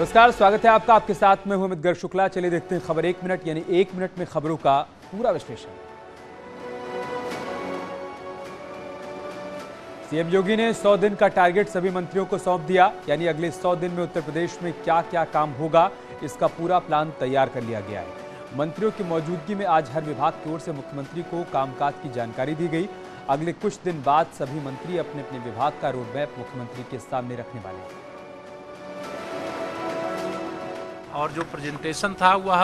नमस्कार, स्वागत है आपका। आपके साथ मैं हूं अमित गर्ग शुक्ला। चलिए देखते हैं खबर 1 मिनट, यानी 1 मिनट में खबरों का पूरा विश्लेषण। सीएम योगी ने 100 दिन का टारगेट सभी मंत्रियों को सौंप दिया, यानी अगले 100 दिन में उत्तर प्रदेश में क्या क्या काम होगा, इसका पूरा प्लान तैयार कर लिया गया है। मंत्रियों की मौजूदगी में आज हर विभाग की ओर से मुख्यमंत्री को कामकाज की जानकारी दी गई। अगले कुछ दिन बाद सभी मंत्री अपने अपने विभाग का रोडमैप मुख्यमंत्री के सामने रखने वाले हैं। और जो प्रेजेंटेशन था वह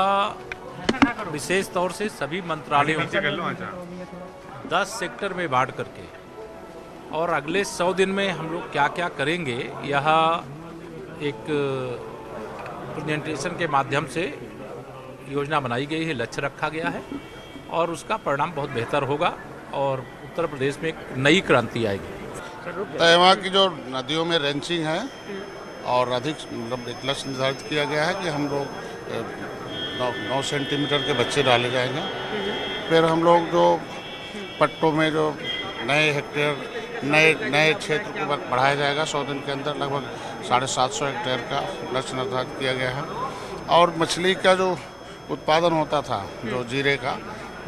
विशेष तौर से सभी मंत्रालयों को 10 सेक्टर में बांट करके और अगले 100 दिन में हम लोग क्या क्या करेंगे, यह एक प्रेजेंटेशन के माध्यम से योजना बनाई गई है, लक्ष्य रखा गया है और उसका परिणाम बहुत बेहतर होगा और उत्तर प्रदेश में एक नई क्रांति आएगी। वहाँ की जो नदियों में रेंचिंग है और अधिक मतलब एक लक्ष्य निर्धारित किया गया है कि हम लोग 9 सेंटीमीटर के बच्चे डाले जाएंगे। फिर हम लोग जो पट्टों में जो नए हेक्टेयर नए क्षेत्र को बढ़ाया जाएगा, 100 दिन के अंदर लगभग 750 हेक्टेयर का लक्ष्य निर्धारित किया गया है। और मछली का जो उत्पादन होता था, जो जीरे का,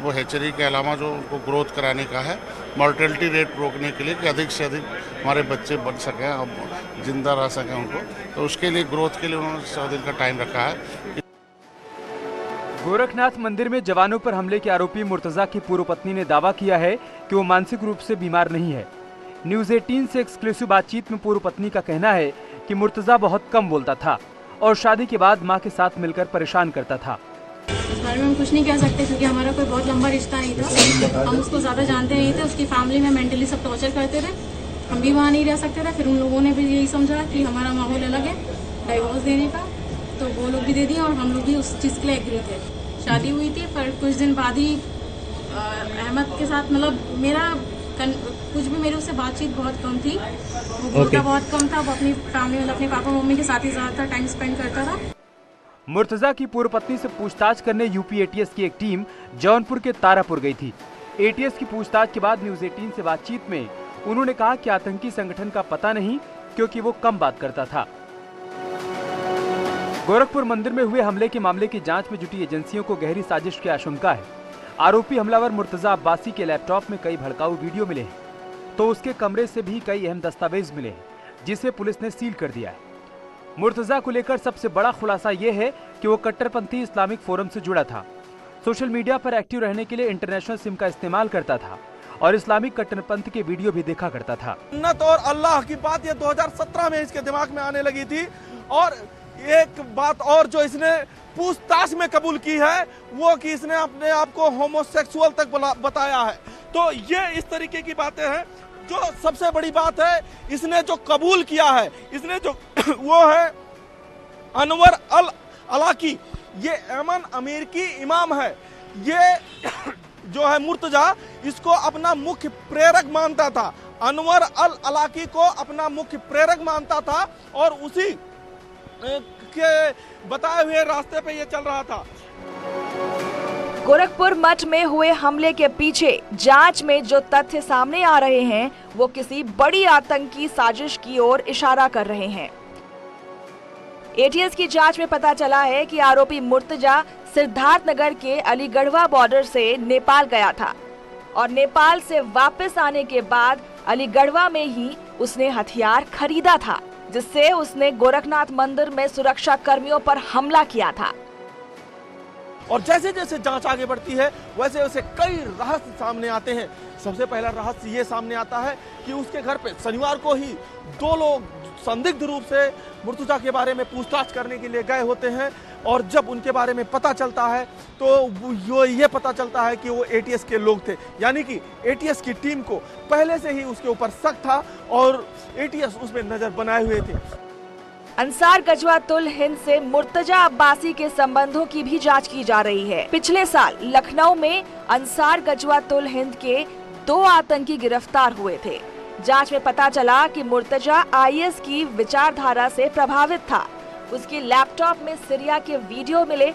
वो हेचरी के अलावा जो उनको ग्रोथ कराने का है, मॉर्टेलिटी रेट रोकने के लिए कि अधिक से अधिक हमारे बच्चे बच सकें और जिंदा रह सकें उनको, तो उसके लिए ग्रोथ के लिए उन्होंने 100 दिन का टाइम रखा है। गोरखनाथ मंदिर में जवानों पर हमले के आरोपी मुर्तजा की पूर्व पत्नी ने दावा किया है कि वो मानसिक रूप से बीमार नहीं है। न्यूज 18 से एक्सक्लूसिव बातचीत में पूर्व पत्नी का कहना है कि मुर्तजा बहुत कम बोलता था और शादी के बाद मां के साथ मिलकर परेशान करता था। इस बारे में हम कुछ नहीं कह सकते क्योंकि हमारा कोई बहुत लंबा रिश्ता नहीं था, हम उसको ज़्यादा जानते नहीं थे। उसकी फैमिली में मेंटली सब टॉर्चर करते थे, हम भी वहाँ नहीं रह सकते थे। फिर उन लोगों ने भी यही समझा कि हमारा माहौल अलग है डाइवोर्स देने का, तो वो लोग भी दे दिए और हम लोग भी उस चीज़ के लिए एग्री थे। शादी हुई थी, पर कुछ दिन बाद ही अहमद के साथ मतलब मेरा कुछ भी मेरे उससे बातचीत बहुत कम थी। वो बोलता बहुत कम था, वो अपनी फैमिली मतलब अपने पापा मम्मी के साथ ही ज़्यादातर टाइम स्पेंड करता था। मुर्तजा की पूर्व पत्नी से पूछताछ करने यूपी एटीएस की एक टीम जौनपुर के तारापुर गई थी। एटीएस की पूछताछ के बाद न्यूज 18 से बातचीत में उन्होंने कहा कि आतंकी संगठन का पता नहीं, क्योंकि वो कम बात करता था। गोरखपुर मंदिर में हुए हमले के मामले की जांच में जुटी एजेंसियों को गहरी साजिश की आशंका है। आरोपी हमलावर मुर्तजा अब्बासी के लैपटॉप में कई भड़काऊ वीडियो मिले हैं, तो उसके कमरे से भी कई अहम दस्तावेज मिले हैं, जिसे पुलिस ने सील कर दिया है। मुर्तजा को लेकर सबसे बड़ा खुलासा ये है कि वो कट्टरपंथी इस्लामिक फोरम से जुड़ा था। सोशल मीडिया पर एक्टिव रहने के लिए इंटरनेशनल सिम का इस्तेमाल करता था और इस्लामिक कट्टरपंथ के वीडियो भी देखा करता था। जन्नत और अल्लाह की बात ये 2017 में इसके दिमाग में आने लगी थी। और एक बात और जो इसने पूछताछ में कबूल की है, वो कि इसने अपने आप को होमोसेक्सुअल तक बताया है। तो ये इस तरीके की बातें हैं। जो सबसे बड़ी बात है, इसने जो कबूल किया है, इसने जो वो है अनवर अल अलाकी, ये यमन अमेरिकी इमाम है। ये जो है मुर्तजा, इसको अपना मुख्य प्रेरक मानता था। अनवर अल अलाकी को अपना मुख्य प्रेरक मानता था और उसी के बताए हुए रास्ते पे ये चल रहा था। गोरखपुर मठ में हुए हमले के पीछे जांच में जो तथ्य सामने आ रहे हैं, वो किसी बड़ी आतंकी साजिश की ओर इशारा कर रहे हैं। एटीएस की जांच में पता चला है कि आरोपी मुर्तजा सिद्धार्थनगर के अलीगढ़वा बॉर्डर से नेपाल गया था और नेपाल से वापस आने के बाद अलीगढ़वा में ही उसने हथियार खरीदा था, जिससे उसने गोरखनाथ मंदिर में सुरक्षा कर्मियों पर हमला किया था। और जैसे जैसे जांच आगे बढ़ती है, वैसे वैसे कई रहस्य सामने आते हैं। सबसे पहला रहस्य ये सामने आता है कि उसके घर पे शनिवार को ही 2 लोग संदिग्ध रूप से मुर्तजा के बारे में पूछताछ करने के लिए गए होते हैं। और जब उनके बारे में पता चलता है, तो ये पता चलता है कि वो एटीएस के लोग थे, यानी कि एटीएस की टीम को पहले से ही उसके ऊपर शक था और एटीएस उसमें नजर बनाए हुए थे। अंसार गजवातुल हिंद से मुर्तजा अब्बासी के संबंधों की भी जांच की जा रही है। पिछले साल लखनऊ में अंसार गजवातुल हिंद के 2 आतंकी गिरफ्तार हुए थे। जांच में पता चला कि मुर्तजा आईएस की विचारधारा से प्रभावित था। उसके लैपटॉप में सीरिया के वीडियो मिले,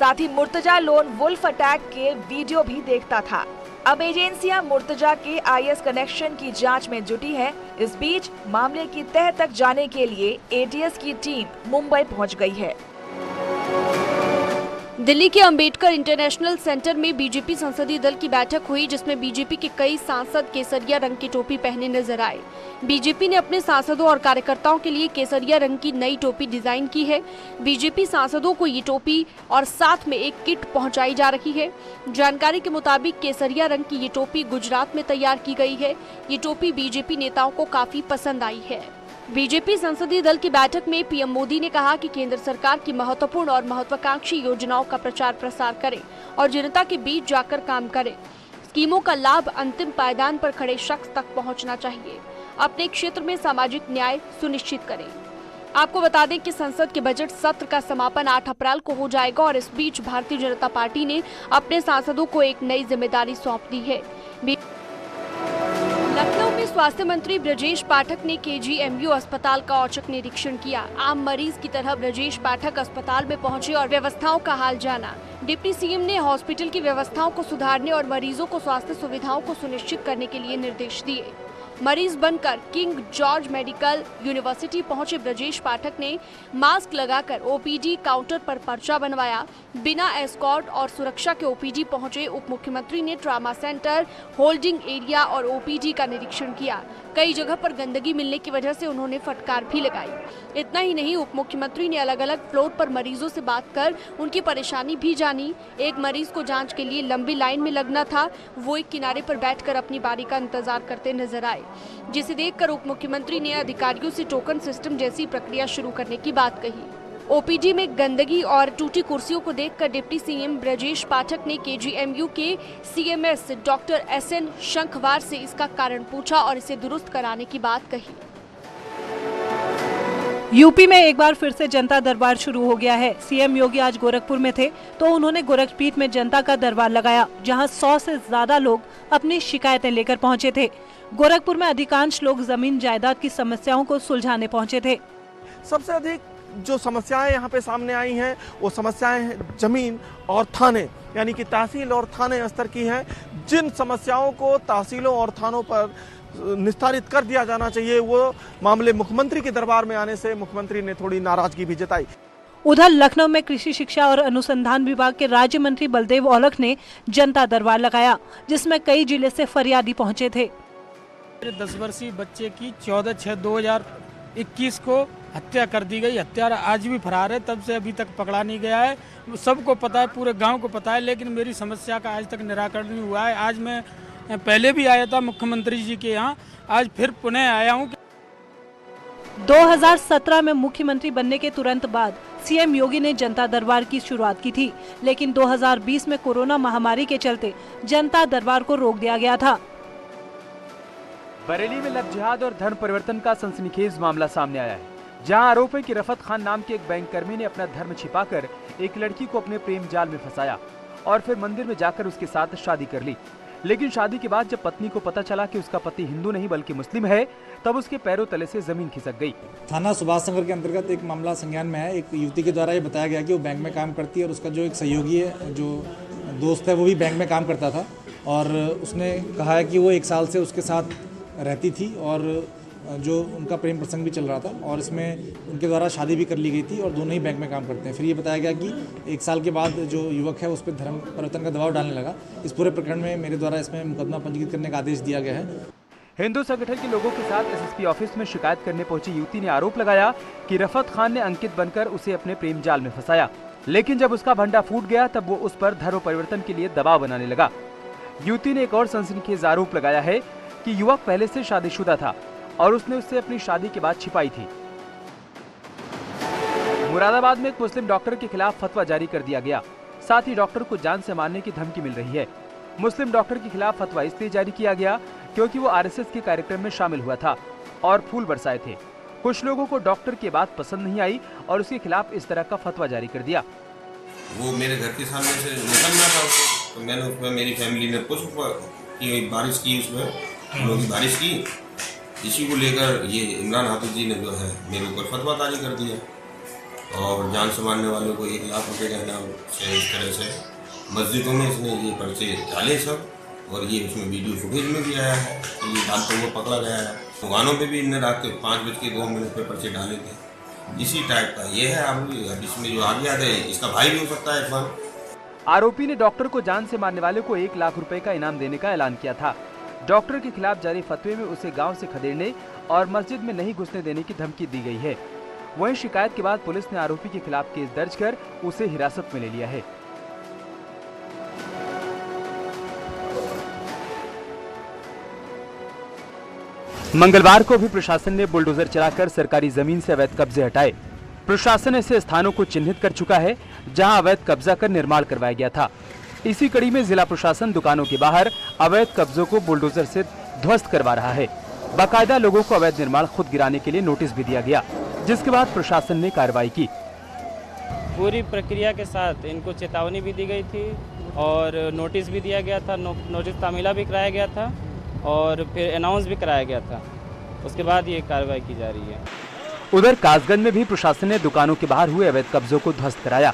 साथ ही मुर्तजा लोन वुल्फ अटैक के वीडियो भी देखता था। अब एजेंसियां मुर्तजा के IS कनेक्शन की जांच में जुटी है। इस बीच मामले की तह तक जाने के लिए ATS की टीम मुंबई पहुंच गई है। दिल्ली के अंबेडकर इंटरनेशनल सेंटर में बीजेपी संसदीय दल की बैठक हुई, जिसमें बीजेपी के कई सांसद केसरिया रंग की टोपी पहने नजर आए। बीजेपी ने अपने सांसदों और कार्यकर्ताओं के लिए केसरिया रंग की नई टोपी डिजाइन की है। बीजेपी सांसदों को ये टोपी और साथ में एक किट पहुंचाई जा रही है। जानकारी के मुताबिक केसरिया रंग की ये टोपी गुजरात में तैयार की गई है। ये टोपी बीजेपी नेताओं को काफी पसंद आई है। बीजेपी संसदीय दल की बैठक में पीएम मोदी ने कहा कि केंद्र सरकार की महत्वपूर्ण और महत्वाकांक्षी योजनाओं का प्रचार प्रसार करें और जनता के बीच जाकर काम करें। स्कीमों का लाभ अंतिम पायदान पर खड़े शख्स तक पहुंचना चाहिए। अपने क्षेत्र में सामाजिक न्याय सुनिश्चित करें। आपको बता दें कि संसद के बजट सत्र का समापन 8 अप्रैल को हो जाएगा और इस बीच भारतीय जनता पार्टी ने अपने सांसदों को एक नई जिम्मेदारी सौंप दी है। लखनऊ में स्वास्थ्य मंत्री ब्रजेश पाठक ने KGMU अस्पताल का औचक निरीक्षण किया। आम मरीज की तरह ब्रजेश पाठक अस्पताल में पहुंचे और व्यवस्थाओं का हाल जाना। डिप्टी सीएम ने हॉस्पिटल की व्यवस्थाओं को सुधारने और मरीजों को स्वास्थ्य सुविधाओं को सुनिश्चित करने के लिए निर्देश दिए। मरीज बनकर किंग जॉर्ज मेडिकल यूनिवर्सिटी पहुंचे ब्रजेश पाठक ने मास्क लगाकर OPD काउंटर पर पर्चा बनवाया। बिना एस्कॉर्ट और सुरक्षा के OPD पहुंचे उप मुख्यमंत्री ने ट्रामा सेंटर, होल्डिंग एरिया और OPD का निरीक्षण किया। कई जगह पर गंदगी मिलने की वजह से उन्होंने फटकार भी लगाई। इतना ही नहीं, उप मुख्यमंत्री ने अलग अलग फ्लोर पर मरीजों से बात कर उनकी परेशानी भी जानी। एक मरीज को जांच के लिए लंबी लाइन में लगना था, वो एक किनारे पर बैठकर अपनी बारी का इंतजार करते नजर आए, जिसे देखकर उप मुख्यमंत्री ने अधिकारियों से टोकन सिस्टम जैसी प्रक्रिया शुरू करने की बात कही। OPD में गंदगी और टूटी कुर्सियों को देखकर डिप्टी सीएम ब्रजेश पाठक ने KGMU के CMS डॉक्टर SN शंखवार से इसका कारण पूछा और इसे दुरुस्त कराने की बात कही। यूपी में एक बार फिर से जनता दरबार शुरू हो गया है। सीएम योगी आज गोरखपुर में थे तो उन्होंने गोरखपीठ में जनता का दरबार लगाया, जहां 100 से ज्यादा लोग अपनी शिकायतें लेकर पहुंचे थे। गोरखपुर में अधिकांश लोग जमीन जायदाद की समस्याओं को सुलझाने पहुंचे थे। सबसे अधिक जो समस्याएं यहाँ पे सामने आई हैं वो समस्याएं जमीन और थाने यानी कि तहसील और थाने स्तर की हैं। जिन समस्याओं को तहसीलों और थानों पर निस्तारित कर दिया जाना चाहिए, वो मामले मुख्यमंत्री के दरबार में आने से मुख्यमंत्री ने थोड़ी नाराजगी भी जताई। उधर लखनऊ में कृषि शिक्षा और अनुसंधान विभाग के राज्य मंत्री बलदेव औलख ने जनता दरबार लगाया, जिसमें कई जिले से फरियादी पहुंचे थे। 10 वर्षीय बच्चे की 14/6/2021 को हत्या कर दी गई। हत्यारा आज भी फरार है, तब से अभी तक पकड़ा नहीं गया है। सबको पता है, पूरे गांव को पता है, लेकिन मेरी समस्या का आज तक निराकरण नहीं हुआ है। आज मैं पहले भी आया था मुख्यमंत्री जी के यहाँ, आज फिर पुनः आया हूँ। 2017 में मुख्यमंत्री बनने के तुरंत बाद सीएम योगी ने जनता दरबार की शुरुआत की थी, लेकिन 2020 में कोरोना महामारी के चलते जनता दरबार को रोक दिया गया था। बरेली में लव जिहाद और धर्म परिवर्तन का सनसनीखेज मामला सामने आया है, जहां आरोप है कि रफत खान नाम के एक बैंककर्मी ने अपना धर्म छिपाकर एक लड़की को अपने प्रेम जाल में फंसाया और फिर मंदिर में जाकर उसके साथ शादी कर ली। लेकिन शादी के बाद जब पत्नी को पता चला कि उसका पति हिंदू नहीं बल्कि मुस्लिम है, तब उसके पैरों तले से जमीन खिसक गई। थाना सुभाष नगर के अंतर्गत एक मामला संज्ञान में है। एक युवती के द्वारा ये बताया गया कि वो बैंक में काम करती है और उसका जो एक सहयोगी है, जो दोस्त है, वो भी बैंक में काम करता था और उसने कहा है कि वो 1 साल से उसके साथ रहती थी और जो उनका प्रेम प्रसंग भी चल रहा था और इसमें उनके द्वारा शादी भी कर ली गई थी और दोनों ही बैंक में काम करते हैं। फिर ये बताया गया कि 1 साल के बाद जो युवक है उस पर धर्म परिवर्तन का दबाव डालने लगा। इस पूरे प्रकरण में मेरे द्वारा इसमें मुकदमा पंजीकृत करने का आदेश दिया गया है। हिंदू संगठन के लोगों के साथ एसएसपी ऑफिस में शिकायत करने पहुंची युवती ने आरोप लगाया कि रफत खान ने अंकित बनकर उसे अपने प्रेम जाल में फंसाया, लेकिन जब उसका भंडा फूट गया तब वो उस पर धर्म परिवर्तन के लिए दबाव बनाने लगा। युवती ने एक और सनसनीखेज आरोप लगाया है कि युवक पहले से शादीशुदा था और उसने उससे अपनी शादी के बाद छिपाई थी। मुरादाबाद में एक मुस्लिम डॉक्टर के खिलाफ फतवा जारी कर दिया गया, साथ ही डॉक्टर को जान से मारने की धमकी मिल रही है। मुस्लिम डॉक्टर के खिलाफ फतवा इसलिए जारी किया गया क्योंकि वो आरएसएस के कार्यक्रम में शामिल हुआ था और फूल बरसाए थे। कुछ लोगों को डॉक्टर की बात पसंद नहीं आई और उसके खिलाफ इस तरह का फतवा जारी कर दिया। वो मेरे घर के सामने से निकलना था, तो मैंने उसमें मेरी फैमिली ने पूछा कि बारिश की, उसमें लोग बारिश की, इसी को लेकर ये इमरान हाफिज जी ने जो है मेरे ऊपर फतवा जारी कर दिया और जान से मारने वालों को 1 लाख रुपए के इनाम से इस तरह से मस्जिदों में इसने ये पर्चे डाले सब, और ये उसमें वीडियो फुटेज में भी आया है कि ये डालते हुए पकड़ा गया है। दुकानों पे भी इनने रात के 5:02 पे पर्चे डाले थे। इसी टाइप का ये है। अब इसमें जो आगे आता है इसका भाई भी हो सकता है इरफान। आरोपी ने डॉक्टर को जान से मारने वाले को 1 लाख रुपए का इनाम देने का ऐलान किया था। डॉक्टर के खिलाफ जारी फतवे में उसे गांव से खदेड़ने और मस्जिद में नहीं घुसने देने की धमकी दी गई है। वहीं शिकायत के बाद पुलिस ने आरोपी के खिलाफ केस दर्ज कर उसे हिरासत में ले लिया है। मंगलवार को भी प्रशासन ने बुलडोजर चलाकर सरकारी जमीन से अवैध कब्जे हटाए। प्रशासन ऐसे स्थानों को चिन्हित कर चुका है जहां अवैध कब्जा कर निर्माण करवाया गया था। इसी कड़ी में जिला प्रशासन दुकानों के बाहर अवैध कब्जों को बुलडोजर से ध्वस्त करवा रहा है। बाकायदा लोगों को अवैध निर्माण खुद गिराने के लिए नोटिस भी दिया गया, जिसके बाद प्रशासन ने कार्रवाई की। पूरी प्रक्रिया के साथ इनको चेतावनी भी दी गई थी और नोटिस भी दिया गया था। नोटिस तामीला भी कराया गया था और फिर अनाउंस भी कराया गया था। उसके बाद ये कार्रवाई की जा रही है। उधर कासगंज में भी प्रशासन ने दुकानों के बाहर हुए अवैध कब्जों को ध्वस्त कराया।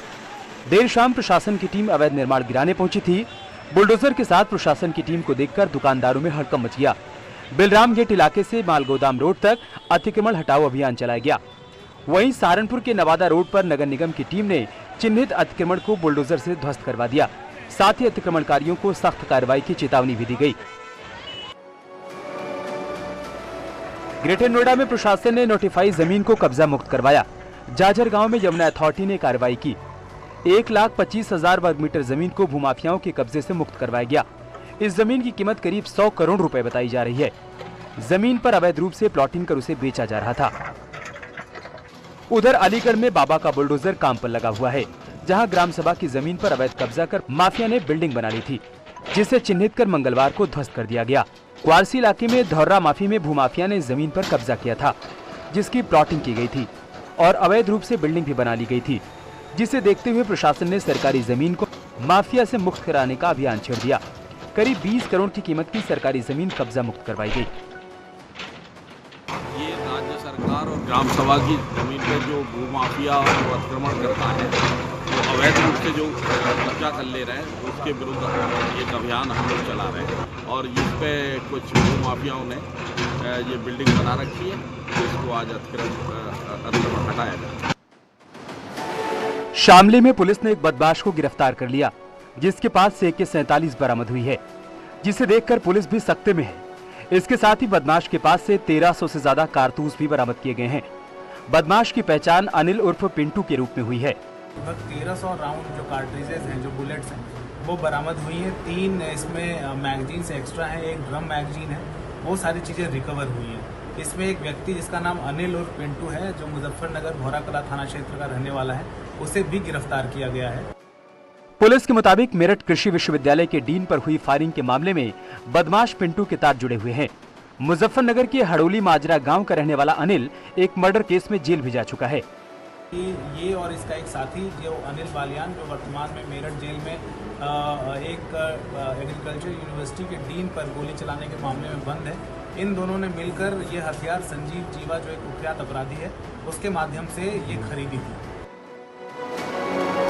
देर शाम प्रशासन की टीम अवैध निर्माण गिराने पहुंची थी। बुलडोजर के साथ प्रशासन की टीम को देखकर दुकानदारों में हड़कंप मच गया। बिलराम गेट इलाके से मालगोदाम रोड तक अतिक्रमण हटाओ अभियान चलाया गया। वहीं सहारनपुर के नवादा रोड पर नगर निगम की टीम ने चिन्हित अतिक्रमण को बुलडोजर से ध्वस्त करवा दिया। साथ ही अतिक्रमणकारियों को सख्त कार्रवाई की चेतावनी भी दी गई। ग्रेटर नोएडा में प्रशासन ने नोटिफाई जमीन को कब्जा मुक्त करवाया। जाजर गांव में यमुना अथॉरिटी ने कार्रवाई की। 1,25,000 वर्ग मीटर जमीन को भूमाफियाओं के कब्जे से मुक्त करवाया गया। इस जमीन की कीमत करीब 100 करोड़ रुपए बताई जा रही है। जमीन पर अवैध रूप से प्लॉटिंग कर उसे बेचा जा रहा था। उधर अलीगढ़ में बाबा का बुलडोजर काम पर लगा हुआ है, जहां ग्राम सभा की जमीन पर अवैध कब्जा कर माफिया ने बिल्डिंग बना ली थी, जिसे चिन्हित कर मंगलवार को ध्वस्त कर दिया गया। क्वारसी इलाके में धौर्रा माफी में भूमाफिया ने जमीन पर कब्जा किया था, जिसकी प्लॉटिंग की गई थी और अवैध रूप से बिल्डिंग भी बना ली गई थी, जिसे देखते हुए प्रशासन ने सरकारी जमीन को माफिया से मुक्त कराने का अभियान छेड़ दिया। करीब 20 करोड़ की कीमत की सरकारी जमीन कब्जा मुक्त करवाई गई। ये राज्य सरकार और ग्राम सभा की जमीन पे जो भूमाफिया और अतिक्रमण करता है, तो अवैध रूप से जो कब्जा कर ले रहे हैं, उसके विरुद्ध एक अभियान हम लोग चला रहे हैं और इस पे कुछ भूमाफियाओं ने ये बिल्डिंग बना रखी है, जिसको आज अतिक्रमण हटाया जाए। शामली में पुलिस ने एक बदमाश को गिरफ्तार कर लिया, जिसके पास से AK-47 बरामद हुई है, जिसे देखकर पुलिस भी सख्ते में है। इसके साथ ही बदमाश के पास से 1300 से ज्यादा कारतूस भी बरामद किए गए हैं। बदमाश की पहचान अनिल उर्फ पिंटू के रूप में हुई है। लगभग 1300 राउंड जो कार्ट्रिजेज हैं, जो बुलेट्स हैं, वो बरामद हुई हैं। 3 इसमें मैगजीन से एक्स्ट्रा है, 1 ड्रम मैगजीन है। वो सारी चीज़ें रिकवर हुई हैं। इसमें एक व्यक्ति जिसका नाम अनिल उर्फ पिंटू है, जो मुजफ्फरनगर भौराकला थाना क्षेत्र का रहने वाला है, उसे भी गिरफ्तार किया गया है। पुलिस के मुताबिक मेरठ कृषि विश्वविद्यालय के डीन पर हुई फायरिंग के मामले में बदमाश पिंटू के तार जुड़े हुए हैं। मुजफ्फरनगर के हड़ोली माजरा गांव का रहने वाला अनिल एक मर्डर केस में जेल भी जा चुका है। ये और इसका एक साथी जो अनिल बालियान, जो वर्तमान में मेरठ जेल में एक एग्रीकल्चर यूनिवर्सिटी के डीन पर गोली चलाने के मामले में बंद है, इन दोनों ने मिलकर ये हथियार संजीव जीवा, जो एक कुख्यात अपराधी है, उसके माध्यम से ये खरीदी थी।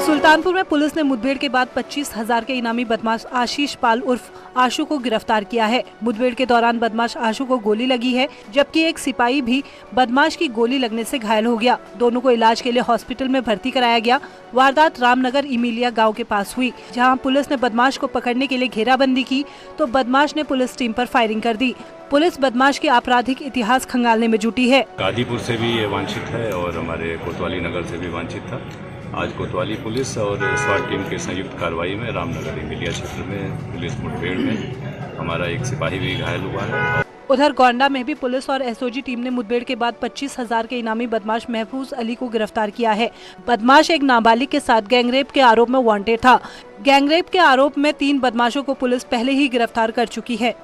सुल्तानपुर में पुलिस ने मुठभेड़ के बाद 25,000 के इनामी बदमाश आशीष पाल उर्फ आशु को गिरफ्तार किया है। मुठभेड़ के दौरान बदमाश आशु को गोली लगी है, जबकि एक सिपाही भी बदमाश की गोली लगने से घायल हो गया। दोनों को इलाज के लिए हॉस्पिटल में भर्ती कराया गया। वारदात रामनगर इमिलिया गांव के पास हुई, जहां पुलिस ने बदमाश को पकड़ने के लिए घेराबंदी की तो बदमाश ने पुलिस टीम पर फायरिंग कर दी। पुलिस बदमाश के आपराधिक इतिहास खंगालने में जुटी है। गाजीपुर से भी ये वांछित है और हमारे कोतवाली नगर से भी वांछित था। आज कोतवाली पुलिस और स्वाट टीम के संयुक्त कार्रवाई में रामनगर इमिलिया क्षेत्र में पुलिस मुठभेड़ में हमारा एक सिपाही भी घायल हुआ है। उधर गोंडा में भी पुलिस और एसओजी टीम ने मुठभेड़ के बाद 25,000 के इनामी बदमाश महफूज अली को गिरफ्तार किया है। बदमाश एक नाबालिग के साथ गैंगरेप के आरोप में वांटेड था। गैंगरेप के आरोप में 3 बदमाशों को पुलिस पहले ही गिरफ्तार कर चुकी है।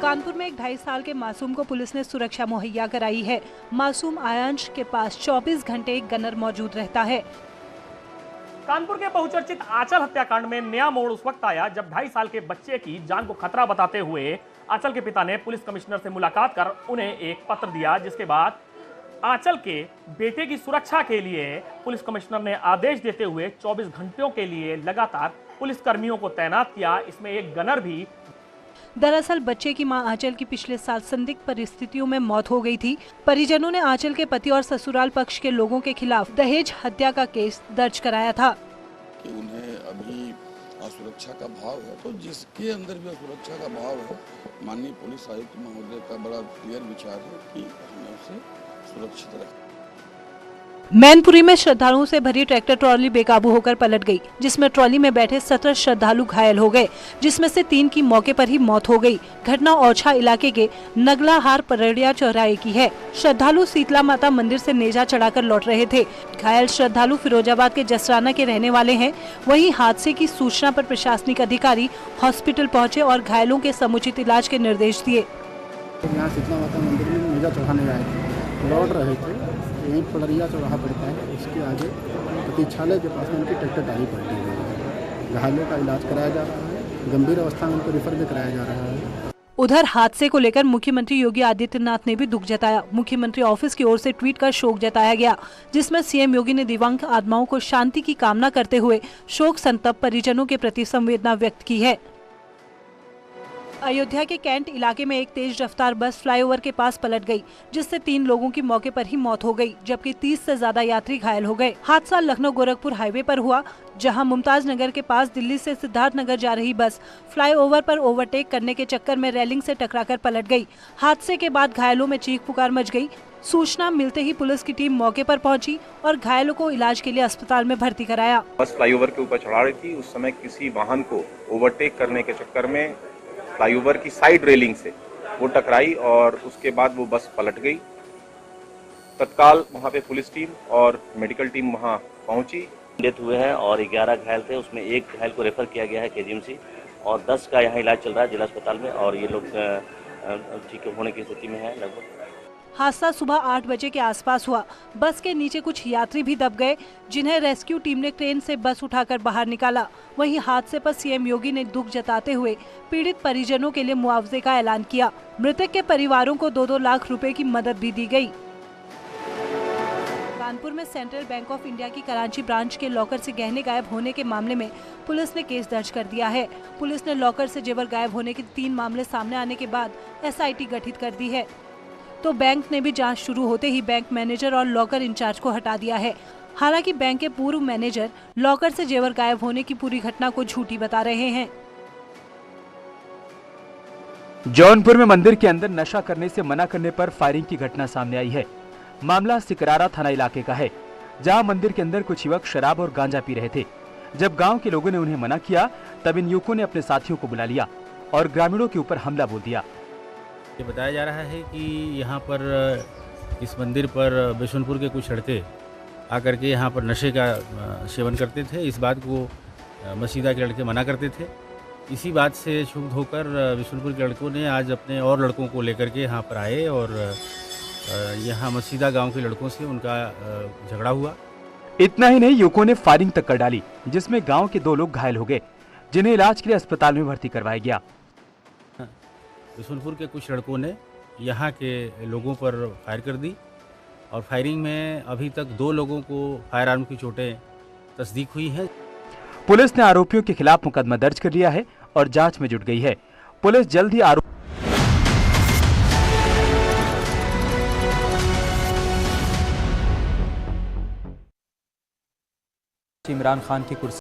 कानपुर में एक 2.5 साल के मासूम को पुलिस ने सुरक्षा मुहैया कराई है। मासूम आयांश के पास 24 घंटे एक गनर मौजूद रहता है। कानपुर के बहुचर्चित आंचल हत्याकांड में नया मोड़ उस वक्त आया जब 2.5 साल के बच्चे की जान को खतरा बताते हुए आंचल के पिता ने पुलिस कमिश्नर से मुलाकात कर उन्हें एक पत्र दिया, जिसके बाद आंचल के बेटे की सुरक्षा के लिए पुलिस कमिश्नर ने आदेश देते हुए 24 घंटों के लिए लगातार पुलिस कर्मियों को तैनात किया। इसमें एक गनर भी। दरअसल बच्चे की मां आंचल की पिछले साल संदिग्ध परिस्थितियों में मौत हो गई थी। परिजनों ने आंचल के पति और ससुराल पक्ष के लोगों के खिलाफ दहेज हत्या का केस दर्ज कराया था। कि उन्हें अभी असुरक्षा का भाव है, तो जिसके अंदर भी असुरक्षा का भाव है, माननीय पुलिस आयुक्त महोदय का बड़ा क्लियर विचार है कि हमें उसे सुरक्षित रखें। मैनपुरी में श्रद्धालुओं से भरी ट्रैक्टर ट्रॉली बेकाबू होकर पलट गई, जिसमें ट्रॉली में बैठे 17 श्रद्धालु घायल हो गए, जिसमें से 3 की मौके पर ही मौत हो गई। घटना औछा इलाके के नगलाहार परड़िया चौराहे की है। श्रद्धालु शीतला माता मंदिर से नेजा चढ़ाकर लौट रहे थे। घायल श्रद्धालु फिरोजाबाद के जसराना के रहने वाले हैं। वहीं हादसे की सूचना पर प्रशासनिक अधिकारी हॉस्पिटल पहुँचे और घायलों के समुचित इलाज के निर्देश दिए। यहाँ शीतला माता मंदिर में नेजा चढ़ाने आए थे, लौट रहे थे, यहीं पलरिया चौराहा पड़ता है, उसके आगे प्रतीक्षालय के पास में उनकी ट्रैक्टर टाली पलटी हुई है। घायलों का इलाज कराया जा रहा है, गंभीर अवस्था में उनको रेफर भी कराया जा रहा है। उधर हादसे को लेकर मुख्यमंत्री योगी आदित्यनाथ ने भी दुख जताया। मुख्यमंत्री ऑफिस की ओर से ट्वीट कर शोक जताया गया, जिसमें सीएम योगी ने दिव्यांग आत्माओं को शांति की कामना करते हुए शोक संतप्त परिजनों के प्रति संवेदना व्यक्त की है। अयोध्या के कैंट इलाके में एक तेज रफ्तार बस फ्लाईओवर के पास पलट गई, जिससे 3 लोगों की मौके पर ही मौत हो गई, जबकि 30 से ज्यादा यात्री घायल हो गए। हादसा लखनऊ गोरखपुर हाईवे पर हुआ, जहां मुमताज नगर के पास दिल्ली से सिद्धार्थ नगर जा रही बस फ्लाईओवर पर ओवरटेक करने के चक्कर में रेलिंग से टकराकर पलट गई। हादसे के बाद घायलों में चीख पुकार मच गई। सूचना मिलते ही पुलिस की टीम मौके पर पहुंची और घायलों को इलाज के लिए अस्पताल में भर्ती कराया। बस फ्लाईओवर के ऊपर चढ़ा रही थी, उस समय किसी वाहन को ओवरटेक करने के चक्कर में फ्लाईओवर की साइड रेलिंग से वो टकराई और उसके बाद वो बस पलट गई। तत्काल वहाँ पे पुलिस टीम और मेडिकल टीम वहाँ पहुँची। डेथ हुए हैं और 11 घायल थे, उसमें एक घायल को रेफर किया गया है केजीएमसी और 10 का यहाँ इलाज चल रहा है जिला अस्पताल में और ये लोग ठीक होने की स्थिति में है लगभग। हादसा सुबह 8 बजे के आसपास हुआ। बस के नीचे कुछ यात्री भी दब गए, जिन्हें रेस्क्यू टीम ने क्रेन से बस उठाकर बाहर निकाला। वहीं हादसे पर सीएम योगी ने दुख जताते हुए पीड़ित परिजनों के लिए मुआवजे का ऐलान किया। मृतक के परिवारों को 2-2 लाख रुपए की मदद भी दी गई। कानपुर में सेंट्रल बैंक ऑफ इंडिया की कराची ब्रांच के लॉकर से गहने गायब होने के मामले में पुलिस ने केस दर्ज कर दिया है। पुलिस ने लॉकर से जेवर गायब होने के 3 मामले सामने आने के बाद SIT गठित कर दी है, तो बैंक ने भी जांच शुरू होते ही बैंक मैनेजर और लॉकर इंचार्ज को हटा दिया है। हालांकि बैंक के पूर्व मैनेजर लॉकर से जेवर गायब होने की पूरी घटना को झूठी बता रहे हैं। जौनपुर में मंदिर के अंदर नशा करने से मना करने पर फायरिंग की घटना सामने आई है। मामला सिकरारा थाना इलाके का है, जहां मंदिर के अंदर कुछ युवक शराब और गांजा पी रहे थे। जब गांव के लोगों ने उन्हें मना किया, तब इन युवकों ने अपने साथियों को बुला लिया और ग्रामीणों के ऊपर हमला बोल दिया। ये बताया जा रहा है कि यहाँ पर इस मंदिर पर बिशनपुर के कुछ लड़के आकर के यहाँ पर नशे का सेवन करते थे। इस बात को मसीदा के लड़के मना करते थे। इसी बात से क्षुब्ध होकर बिशनपुर के लड़कों ने आज अपने और लड़कों को लेकर के यहाँ पर आए और यहाँ मसीदा गांव के लड़कों से उनका झगड़ा हुआ। इतना ही नहीं, युवकों ने फायरिंग तक कर डाली, जिसमें गाँव के 2 लोग घायल हो गए, जिन्हें इलाज के लिए अस्पताल में भर्ती करवाया गया। बिशनपुर के कुछ लड़कों ने यहाँ के लोगों पर फायर कर दी और फायरिंग में अभी तक 2 लोगों को फायर आर्म की चोटें तस्दीक हुई हैं। पुलिस ने आरोपियों के खिलाफ मुकदमा दर्ज कर लिया है और जांच में जुट गई है। पुलिस जल्द ही इमरान खान की कुर्सी